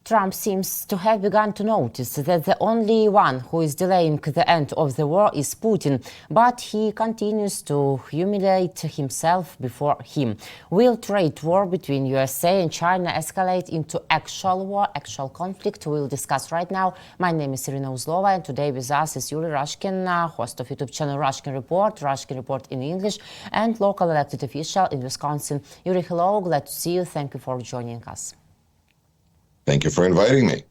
Trump seems to have begun to notice that the only one who is delaying the end of the war is Putin, but he continues to humiliate himself before him. Will trade war between USA and China escalate into actual war, actual conflict? We'll discuss right now. My name is Irina Uzlova, and today with us is Yuri Rashkin, host of YouTube channel Rashkin Report in English, and local elected official in Wisconsin. Yuri, hello, glad to see you. Thank you for joining us. Thank you for inviting me.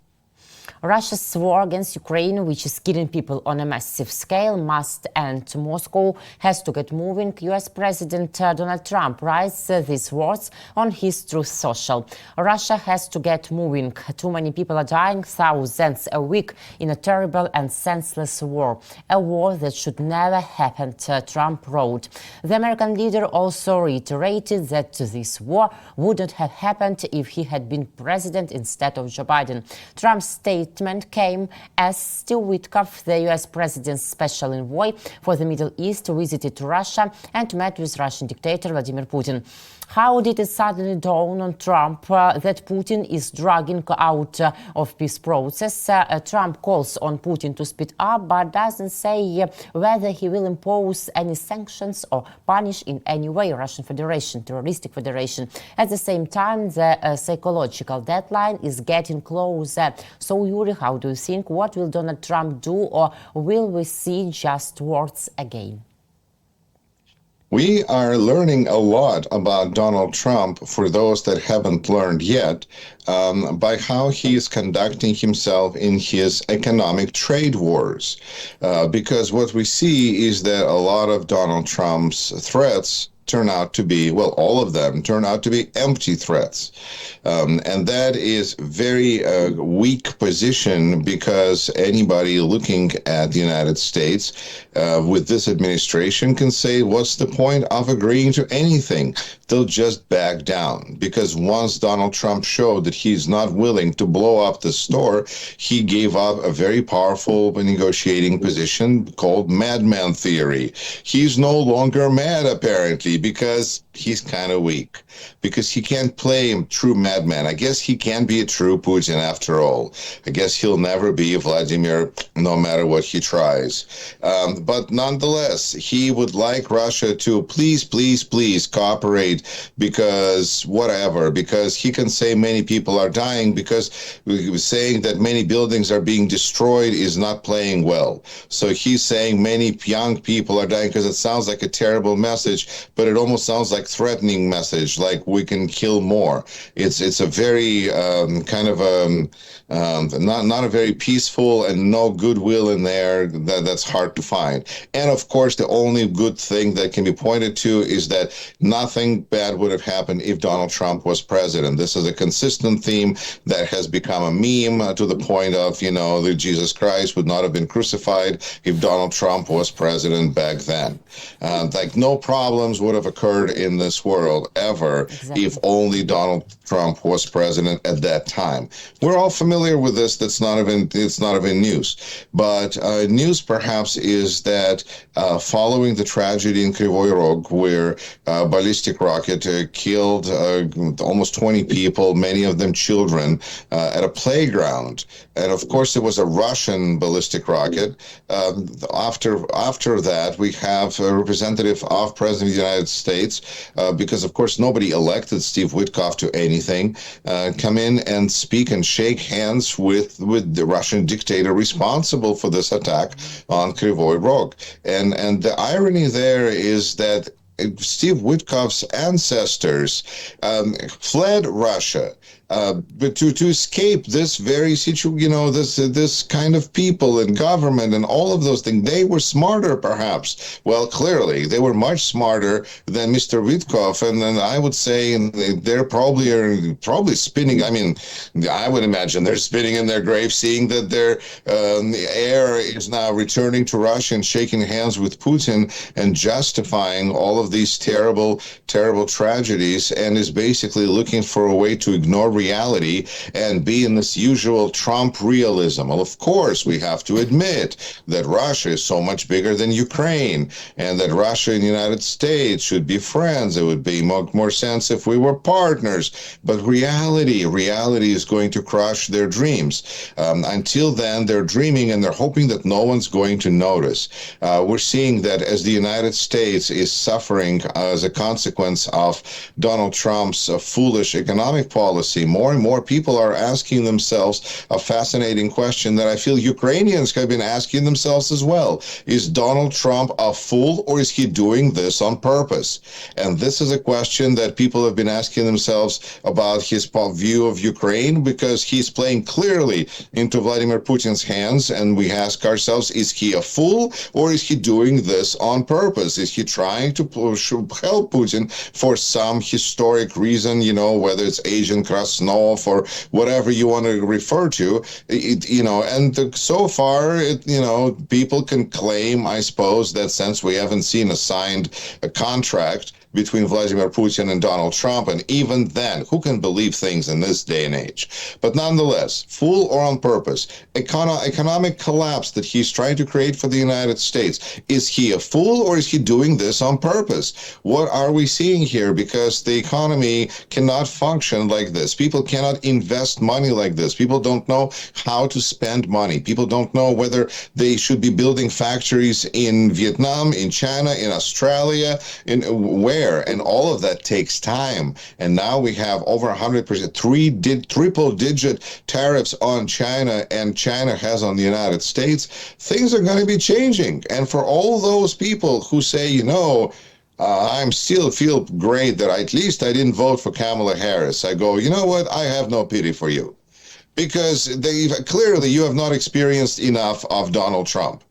Russia's war against Ukraine, which is killing people on a massive scale, must end. Moscow has to get moving. US President Donald Trump writes these words on his Truth Social. Russia has to get moving. Too many people are dying, thousands a week, in a terrible and senseless war. A war that should never happen, Trump wrote. The American leader also reiterated that this war wouldn't have happened if he had been president instead of Joe Biden. Trump's statement came as Steve Witkoff, the US president's special envoy for the Middle East, visited Russia and met with Russian dictator Vladimir Putin. How did it suddenly dawn on Trump that Putin is dragging out of peace process? Trump calls on Putin to speed up, but doesn't say whether he will impose any sanctions or punish in any way Russian Federation, terroristic federation. At the same time, the psychological deadline is getting closer. So, Yuri, how do you think? What will Donald Trump do, or will we see just words again? We are learning a lot about Donald Trump, for those that haven't learned yet, by how he is conducting himself in his economic trade wars. Because what we see is that a lot of Donald Trump's threats turn out to be, well, all of them turn out to be empty threats. And that is very weak position, because anybody looking at the United States with this administration can say, what's the point of agreeing to anything? They'll just back down, because once Donald Trump showed that he's not willing to blow up the store, he gave up a very powerful negotiating position called madman theory. He's no longer mad, apparently, because he's kind of weak, because he can't play a true madman. I guess he can be a true Putin after all. I guess he'll never be Vladimir, no matter what he tries. But nonetheless, he would like Russia to please, please, please cooperate, because whatever, because he can say many people are dying, because he was saying that many buildings are being destroyed is not playing well. So he's saying many young people are dying, because it sounds like a terrible message, but it almost sounds like threatening message, like we can kill more. It's a very kind of not a very peaceful, and no goodwill in there. That's hard to find. And of course, the only good thing that can be pointed to is that nothing bad would have happened if Donald Trump was president. This is a consistent theme that has become a meme to the point of, you know, that Jesus Christ would not have been crucified if Donald Trump was president back then. Like no problems would have occurred in this world ever if only Donald Trump was president at that time. We're all familiar with this. It's not even news. But news perhaps is that following the tragedy in Kryvyi Rog, where a ballistic rocket killed almost 20 people, many of them children, at a playground. And of course, it was a Russian ballistic rocket. After that, we have a representative of President of the United States, because of course nobody elected Steve Witkoff to anything, come in and speak and shake hands with the Russian dictator responsible for this attack on Kryvyi Rog. And the irony there is that Steve Witkoff's ancestors fled Russia. But to escape this very situation, you know, this kind of people and government and all of those things, they were smarter, perhaps. Well, clearly, they were much smarter than Mr. Witkoff, and then I would say they're probably spinning. I mean, I would imagine they're spinning in their grave, seeing that their heir is now returning to Russia and shaking hands with Putin and justifying all of of these terrible tragedies and is basically looking for a way to ignore reality and be in this usual Trump realism. Well, of course, we have to admit that Russia is so much bigger than Ukraine and that Russia and the United States should be friends. It would be more sense if we were partners. But reality is going to crush their dreams. Until then, they're dreaming and they're hoping that no one's going to notice. We're seeing that as the United States is suffering as a consequence of Donald Trump's foolish economic policy, more and more people are asking themselves a fascinating question that I feel Ukrainians have been asking themselves as well. Is Donald Trump a fool, or is he doing this on purpose? And this is a question that people have been asking themselves about his view of Ukraine, because he's playing clearly into Vladimir Putin's hands, and we ask ourselves, is he a fool, or is he doing this on purpose? Is he trying to help Putin for some historic reason, you know, whether it's Asian Krasnov or whatever you want to refer to, so far, people can claim, I suppose, that since we haven't seen a signed contract between Vladimir Putin and Donald Trump, and even then, who can believe things in this day and age? But nonetheless, fool or on purpose, economic collapse that he's trying to create for the United States, is he a fool, or is he doing this on purpose? What are we seeing here? Because the economy cannot function like this. People cannot invest money like this. People don't know how to spend money. People don't know whether they should be building factories in Vietnam, in China, in Australia, in where. And all of that takes time. And now we have over 100%, triple-digit tariffs on China, and China has on the United States. Things are going to be changing. And for all those people who say, I still feel great that at least I didn't vote for Kamala Harris, I go, you know what? I have no pity for you. Because clearly you have not experienced enough of Donald Trump.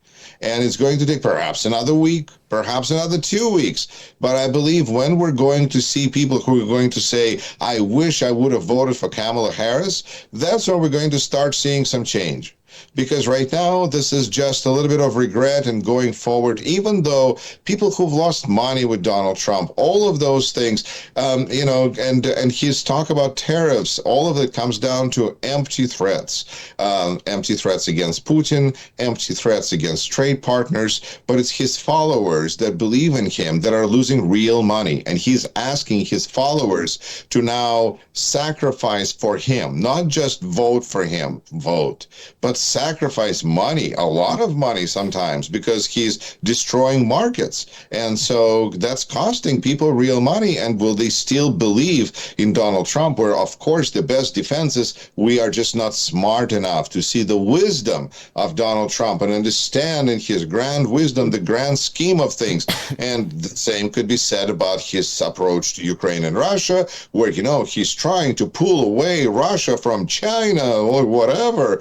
And it's going to take perhaps another week, perhaps another 2 weeks. But I believe when we're going to see people who are going to say, I wish I would have voted for Kamala Harris, that's where we're going to start seeing some change. Because right now, this is just a little bit of regret and going forward, even though people who've lost money with Donald Trump, all of those things, and his talk about tariffs, all of it comes down to empty threats against Putin, empty threats against trade partners, but it's his followers that believe in him that are losing real money. And he's asking his followers to now sacrifice for him, not just vote for him, but sacrifice money, a lot of money sometimes, because he's destroying markets. And so that's costing people real money. And will they still believe in Donald Trump, where, of course, the best defense is we are just not smart enough to see the wisdom of Donald Trump and understand in his grand wisdom the grand scheme of things. And the same could be said about his approach to Ukraine and Russia, where, he's trying to pull away Russia from China or whatever.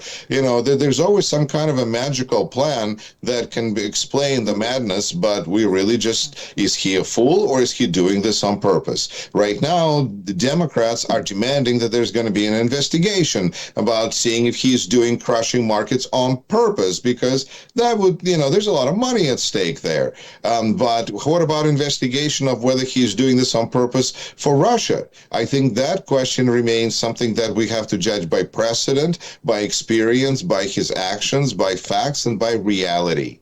There's always some kind of a magical plan that can explain the madness, but we really just, is he a fool, or is he doing this on purpose? Right now, the Democrats are demanding that there's going to be an investigation about seeing if he's doing crushing markets on purpose, because that would, there's a lot of money at stake there. But what about investigation of whether he's doing this on purpose for Russia? I think that question remains something that we have to judge by precedent, by experience, by his actions, by facts, and by reality.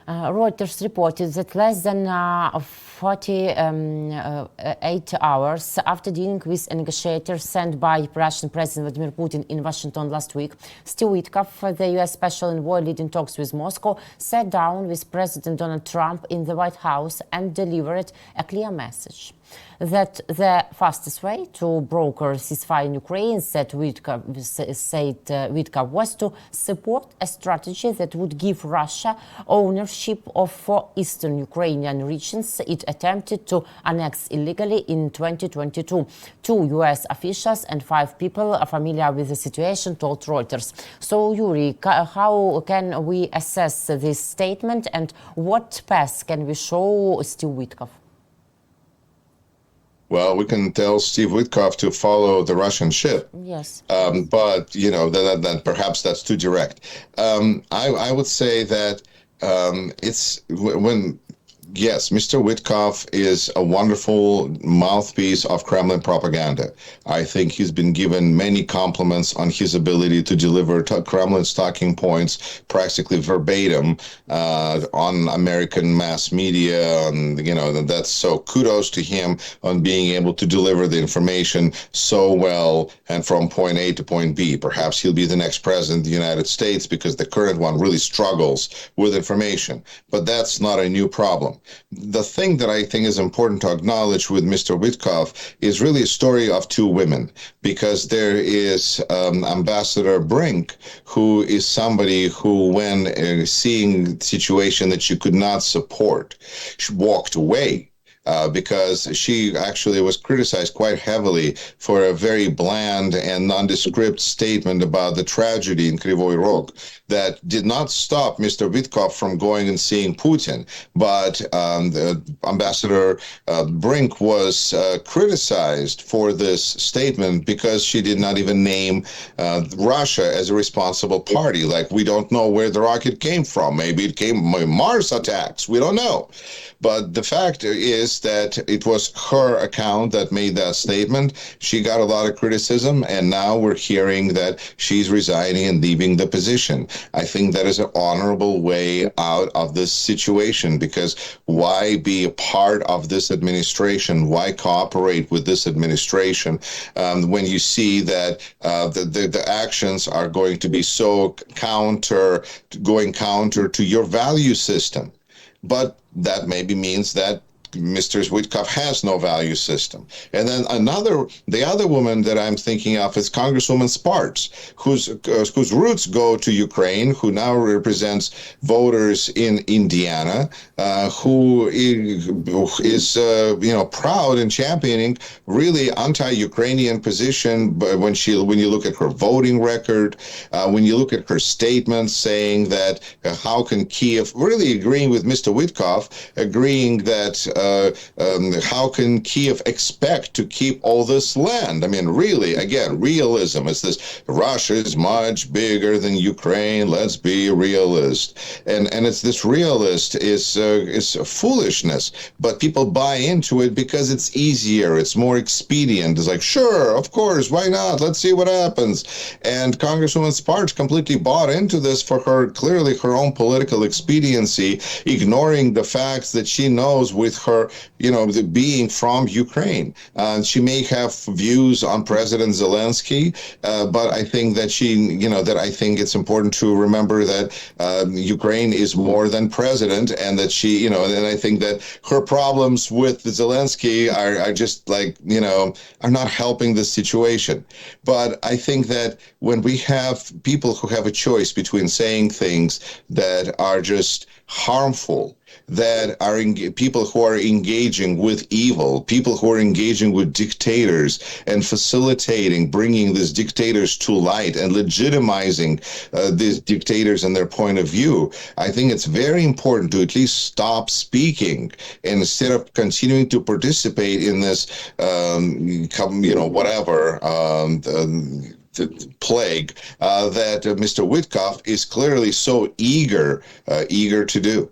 Reuters reported that less than 48 hours after dealing with a negotiator sent by Russian President Vladimir Putin in Washington last week, Steve Witkoff, the U.S. special envoy leading talks with Moscow, sat down with President Donald Trump in the White House and delivered a clear message that the fastest way to broker ceasefire in Ukraine, said Witkoff, was to support a strategy that would give Russia ownership of 4 eastern Ukrainian regions it attempted to annex illegally in 2022. 2 U.S. officials and 5 people are familiar with the situation told Reuters. So, Yuri, how can we assess this statement, and what path can we show Steve Witkoff? Well, we can tell Steve Witkoff to follow the Russian ship. Yes. But, that perhaps that's too direct. I would say that it's when Yes, Mr. Witkoff is a wonderful mouthpiece of Kremlin propaganda. I think he's been given many compliments on his ability to deliver Kremlin's talking points practically verbatim on American mass media. And, that's so kudos to him on being able to deliver the information so well and from point A to point B. Perhaps he'll be the next president of the United States because the current one really struggles with information. But that's not a new problem. The thing that I think is important to acknowledge with Mr. Witkoff is really a story of two women, because there is Ambassador Brink, who is somebody who, when seeing the situation that she could not support, she walked away. Because she actually was criticized quite heavily for a very bland and nondescript statement about the tragedy in Kryvyi Rog that did not stop Mr. Witkoff from going and seeing Putin. But the Ambassador Brink was criticized for this statement because she did not even name Russia as a responsible party. Like, we don't know where the rocket came from. Maybe it came from Mars attacks. We don't know. But the fact is that it was her account that made that statement. She got a lot of criticism, and now we're hearing that she's resigning and leaving the position. I think that is an honorable way out of this situation, because why be a part of this administration? Why cooperate with this administration when you see that the actions are going to be so going counter to your value system? But that maybe means that Mr. Witkoff has no value system. And then the other woman that I'm thinking of is Congresswoman Sparks, whose roots go to Ukraine, who now represents voters in Indiana, who is proud and championing really anti-Ukrainian position. But when you look at her voting record, when you look at her statements saying that how can Kiev, really agreeing with Mr. Witkoff, agreeing that how can Kiev expect to keep all this land? I mean, really, again, realism is this: Russia is much bigger than Ukraine. Let's be realist. And it's this realist is foolishness, but people buy into it because it's easier, it's more expedient. It's like, sure, of course, why not? Let's see what happens. And Congresswoman Sparks completely bought into this for clearly her own political expediency, ignoring the facts that she knows with her being from Ukraine. She may have views on President Zelensky, but I think that I think it's important to remember that Ukraine is more than president, and that and I think that her problems with Zelensky are just are not helping the situation. But I think that when we have people who have a choice between saying things that are just harmful, that are people who are engaging with evil, people who are engaging with dictators and facilitating bringing these dictators to light and legitimizing these dictators and their point of view, I think it's very important to at least stop speaking instead of continuing to participate in this, the plague that Mr. Witkoff is clearly so eager to do.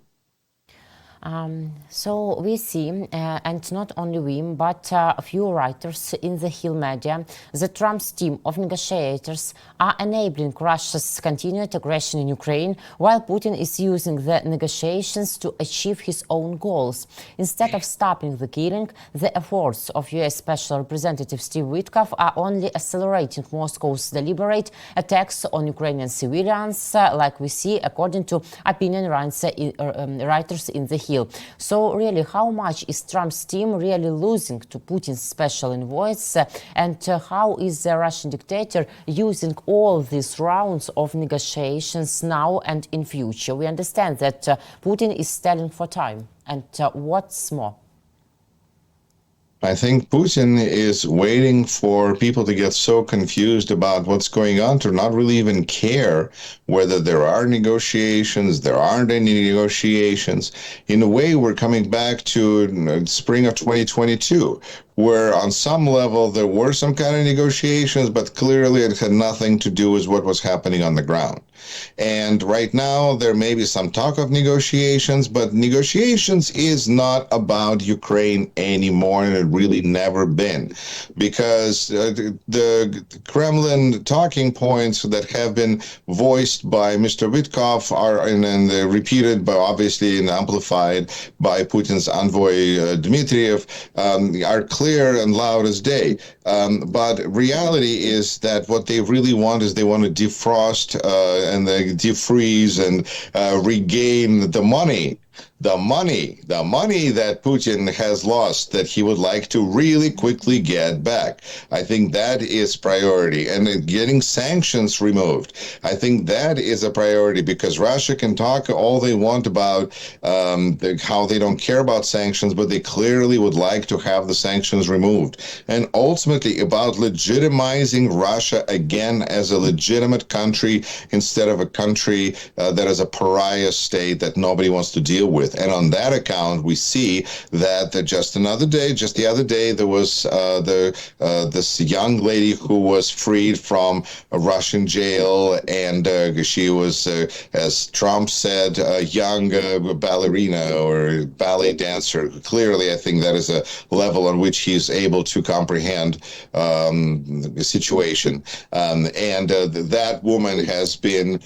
So we see, and not only we, but a few writers in the Hill media, that Trump's team of negotiators are enabling Russia's continued aggression in Ukraine, while Putin is using the negotiations to achieve his own goals. Instead of stopping the killing, the efforts of U.S. Special Representative Steve Witkoff are only accelerating Moscow's deliberate attacks on Ukrainian civilians, like we see, according to opinion writers in the Hill. So really, how much is Trump's team really losing to Putin's special envoys, and how is the Russian dictator using all these rounds of negotiations now and in future? We understand that Putin is stalling for time, and what's more? I think Putin is waiting for people to get so confused about what's going on to not really even care whether there are negotiations, there aren't any negotiations. In a way, we're coming back to spring of 2022, where on some level there were some kind of negotiations, but clearly it had nothing to do with what was happening on the ground. And right now, there may be some talk of negotiations, but negotiations is not about Ukraine anymore, and it really never been, because the Kremlin talking points that have been voiced by Mr. Witkoff are and repeated, but obviously and amplified by Putin's envoy Dmitriev, are clear and loud as day. But reality is that what they really want is they want to defrost and defreeze and regain the money. The money that Putin has lost, that he would like to really quickly get back. I think that is priority. And getting sanctions removed, I think that is a priority, because Russia can talk all they want about how they don't care about sanctions, but they clearly would like to have the sanctions removed. And ultimately about legitimizing Russia again as a legitimate country instead of a country that is a pariah state that nobody wants to deal with. And on that account, we see that just the other day, there was this young lady who was freed from a Russian jail, and she was, as Trump said, a young ballerina or ballet dancer. Clearly, I think that is a level on which he's able to comprehend the situation. And that woman has been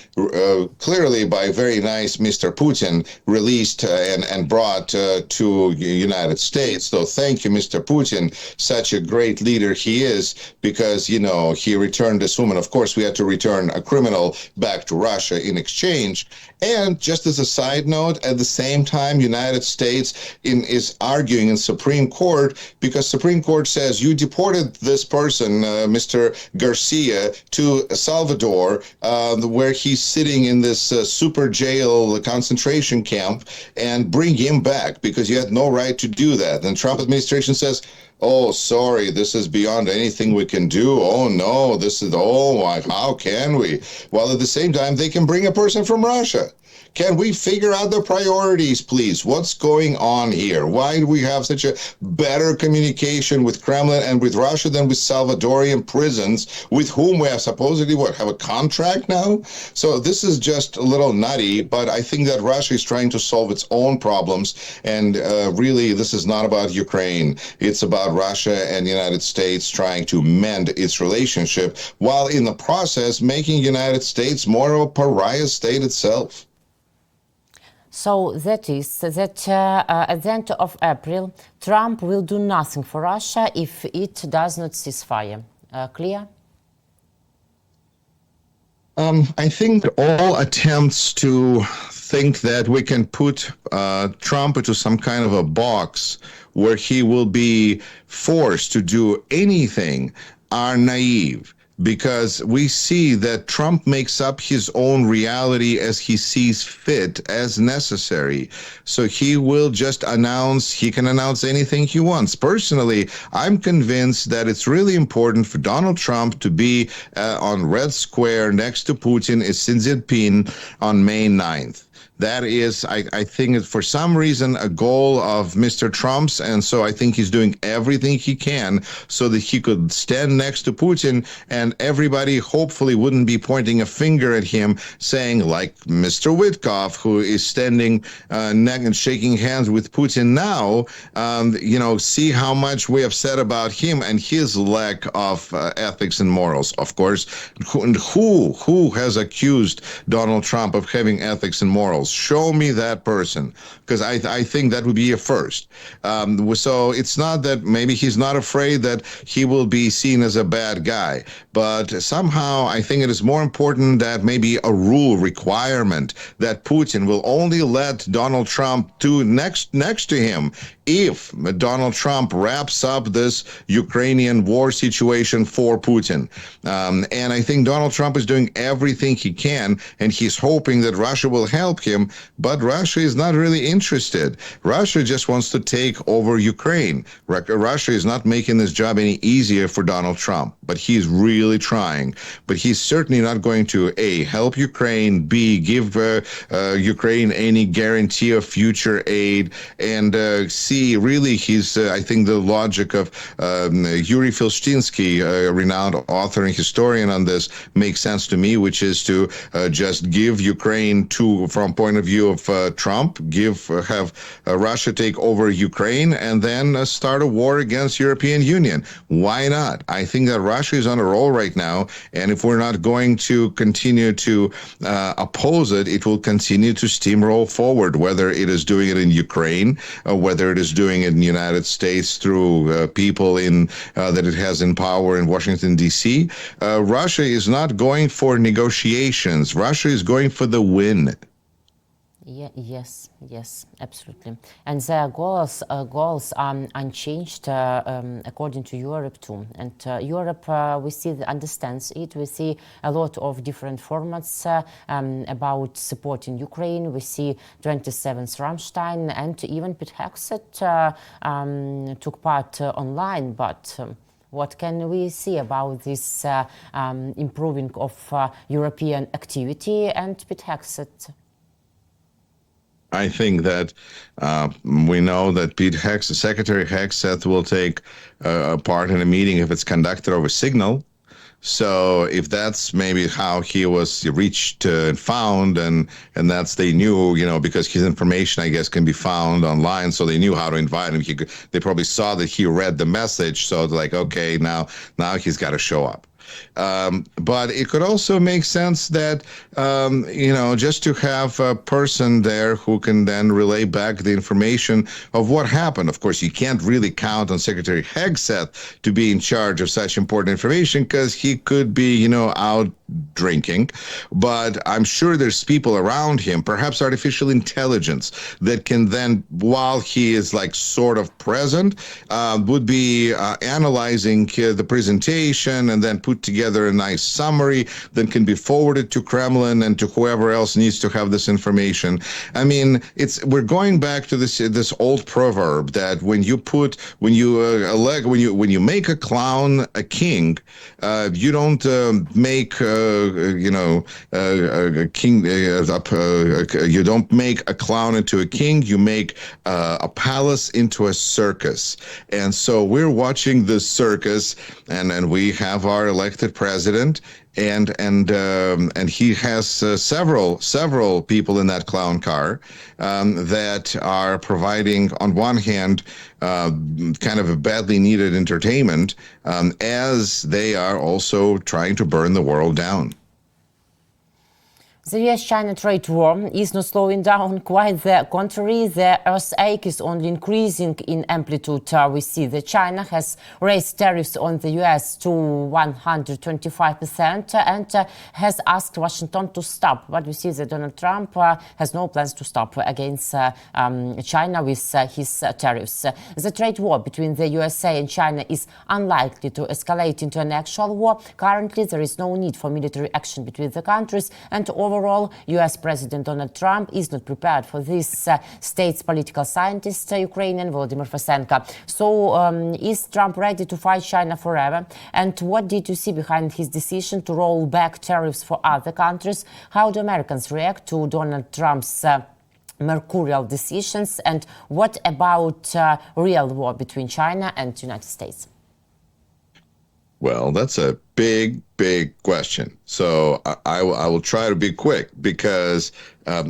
clearly by very nice Mr. Putin released and brought to the United States. So thank you, Mr. Putin, such a great leader he is, because, you know, he returned this woman. Of course, we had to return a criminal back to Russia in exchange. And just as a side note, at the same time, United States is arguing in Supreme Court, because Supreme Court says you deported this person, Mr. Garcia, to Salvador, where he's sitting in this super jail concentration camp, and bring him back because you had no right to do that. And the Trump administration says, oh, sorry, this is beyond anything we can do. Oh, no, this is, oh, how can we? While at the same time, they can bring a person from Russia. Can we figure out the priorities, please? What's going on here? Why do we have such a better communication with Kremlin and with Russia than with Salvadorian prisons, with whom we have supposedly, have a contract now? So this is just a little nutty, but I think that Russia is trying to solve its own problems. And really, this is not about Ukraine. It's about Russia and the United States trying to mend its relationship, while in the process making the United States more of a pariah state itself. So that is that at the end of April, Trump will do nothing for Russia if it does not cease fire. Clear? I think all attempts to think that we can put Trump into some kind of a box where he will be forced to do anything are naive. Because we see that Trump makes up his own reality as he sees fit, as necessary. So he will just he can announce anything he wants. Personally, I'm convinced that it's really important for Donald Trump to be on Red Square next to Putin and Xi Jinping on May 9th. That is, I think, for some reason, a goal of Mr. Trump's, and so I think he's doing everything he can so that he could stand next to Putin, and everybody hopefully wouldn't be pointing a finger at him, saying, like Mr. Witkoff, who is standing neck and shaking hands with Putin now, you know, see how much we have said about him and his lack of ethics and morals. Of course, who has accused Donald Trump of having ethics and morals? Show me that person, because I think that would be a first. So it's not that maybe he's not afraid that he will be seen as a bad guy, but somehow I think it is more important that maybe a rule requirement that Putin will only let Donald Trump do next to him if Donald Trump wraps up this Ukrainian war situation for Putin. And I think Donald Trump is doing everything he can, and he's hoping that Russia will help help him, but Russia is not really interested. Russia just wants to take over Ukraine. Russia is not making this job any easier for Donald Trump, but he's really trying. But he's certainly not going to, A, help Ukraine, B, give Ukraine any guarantee of future aid, and C, really, he's, I think the logic of Yuri Filshtinsky, a renowned author and historian on this, makes sense to me, which is to just give Ukraine from point of view of Trump, have Russia take over Ukraine, and then start a war against European Union. Why not? I think that Russia is on a roll right now, and if we're not going to continue to oppose it, it will continue to steamroll forward, whether it is doing it in Ukraine, whether it is doing it in the United States through people that it has in power in Washington, D.C. Russia is not going for negotiations. Russia is going for the win. Yeah, yes, absolutely. And their goals are unchanged according to Europe too. And Europe, we see, understands it. We see a lot of different formats about supporting Ukraine. We see 27th Rammstein, and even Pete Hegseth took part online. But what can we see about this improving of European activity and Pete Hegseth? I think that we know that Secretary Hegseth will take part in a meeting if it's conducted over Signal. So if that's maybe how he was reached and found, and that's, they knew, because his information, I guess, can be found online, so they knew how to invite him. They probably saw that he read the message, so it's like, okay, now he's got to show up. But it could also make sense that, just to have a person there who can then relay back the information of what happened. Of course, you can't really count on Secretary Hegseth to be in charge of such important information, because he could be, out drinking. But I'm sure there's people around him, perhaps artificial intelligence, that can then, while he is like sort of present, would be analyzing the presentation and then put together a nice summary that can be forwarded to Kremlin and to whoever else needs to have this information. I mean, we're going back to this old proverb that when you make a clown a king, you don't make a king. You don't make a clown into a king. You make a palace into a circus. And so we're watching this circus, and we have our elected president, and he has several people in that clown car that are providing, on one hand, kind of a badly needed entertainment, as they are also trying to burn the world down. The US-China trade war is not slowing down. Quite the contrary, the earthquake is only increasing in amplitude. We see that China has raised tariffs on the US to 125% and has asked Washington to stop. But we see that Donald Trump has no plans to stop against China with his tariffs. The trade war between the USA and China is unlikely to escalate into an actual war. Currently, there is no need for military action between the countries, and overall, US President Donald Trump is not prepared for this, states political scientist, Ukrainian Volodymyr Fesenko. So is Trump ready to fight China forever? And what did you see behind his decision to roll back tariffs for other countries? How do Americans react to Donald Trump's mercurial decisions? And what about real war between China and the United States? Well, that's a big question. So I will try to be quick, because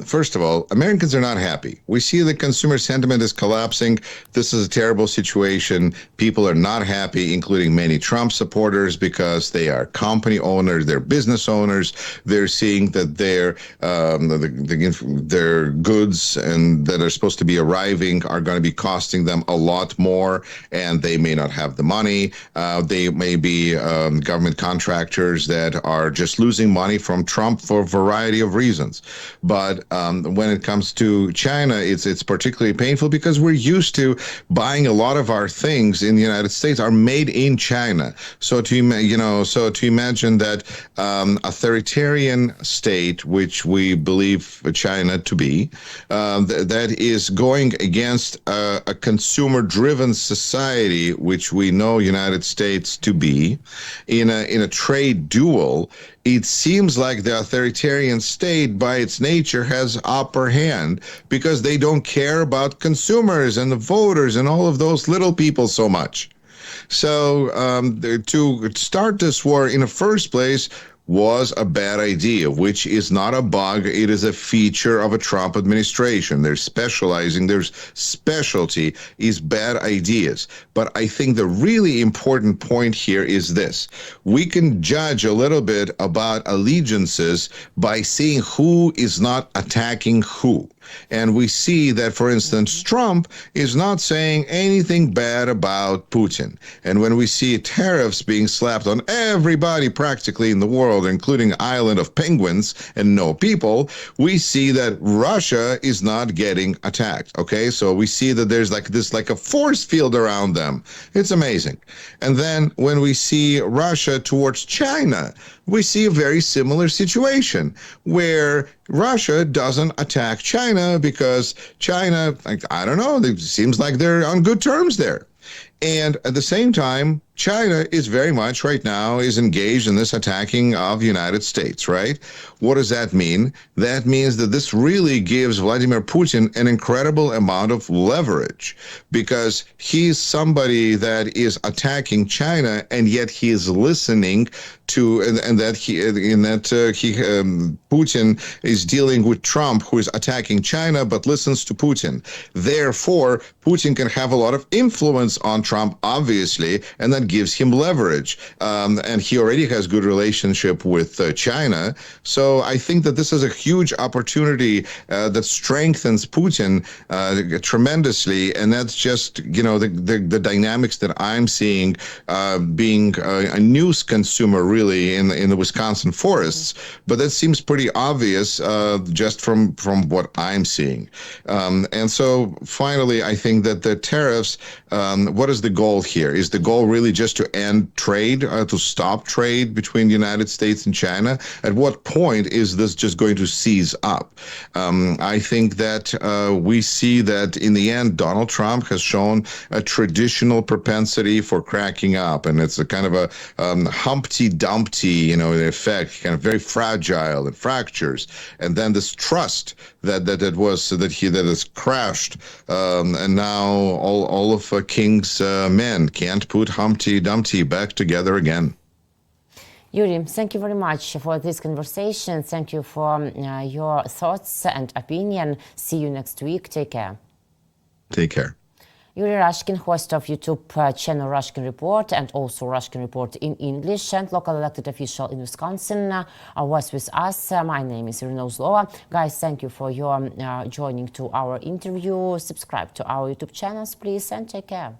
first of all, Americans are not happy. We see the consumer sentiment is collapsing. This is a terrible situation. People are not happy, including many Trump supporters, because they are company owners, they're business owners. They're seeing that their goods and that are supposed to be arriving are going to be costing them a lot more, and they may not have the money. They may be government government contractors that are just losing money from Trump for a variety of reasons. But when it comes to China, it's particularly painful because we're used to buying a lot of our things in the United States are made in China. So to imagine that authoritarian state, which we believe China to be, that is going against a consumer-driven society, which we know United States to be, in a trade duel, it seems like the authoritarian state by its nature has upper hand because they don't care about consumers and the voters and all of those little people so much. So to start this war in the first place was a bad idea, which is not a bug. It is a feature of a Trump administration. Their specialty is bad ideas. But I think the really important point here is this. We can judge a little bit about allegiances by seeing who is not attacking who. And we see that, for instance, Trump is not saying anything bad about Putin. And when we see tariffs being slapped on everybody practically in the world, including island of penguins and no people, we see that Russia is not getting attacked. Okay, so we see that there's like a force field around them. It's amazing. And then when we see Russia towards China, we see a very similar situation where Russia doesn't attack China because China, I don't know, it seems like they're on good terms there. And at the same time, China is very much right now is engaged in this attacking of the United States, right? What does that mean? That means that this really gives Vladimir Putin an incredible amount of leverage because he's somebody that is attacking China and yet he is listening to, Putin is dealing with Trump, who is attacking China, but listens to Putin. Therefore, Putin can have a lot of influence on Trump, obviously, and that gives him leverage. And he already has good relationship with China. So I think that this is a huge opportunity that strengthens Putin tremendously. And that's just, the dynamics that I'm seeing being a news consumer really in the Wisconsin forests. But that seems pretty obvious just from what I'm seeing. And so finally, I think that the tariffs, what is the goal here? Is the goal really just to end trade, to stop trade between the United States and China? At what point is this just going to seize up? I think that we see that in the end, Donald Trump has shown a traditional propensity for cracking up, and it's a kind of a Humpty Dumpty, effect, kind of very fragile and fractures, and then this trust that has crashed, and now all of King's men can't put Humpty Dumpty back together again. Yuri, thank you very much for this conversation. Thank you for your thoughts and opinion. See you next week. Take care. Take care. Yuri Rashkin, host of YouTube channel Rashkin Report and also Rashkin Report in English and local elected official in Wisconsin, was with us. My name is Irina Uzlova. Guys, thank you for your joining to our interview. Subscribe to our YouTube channels, please, and take care.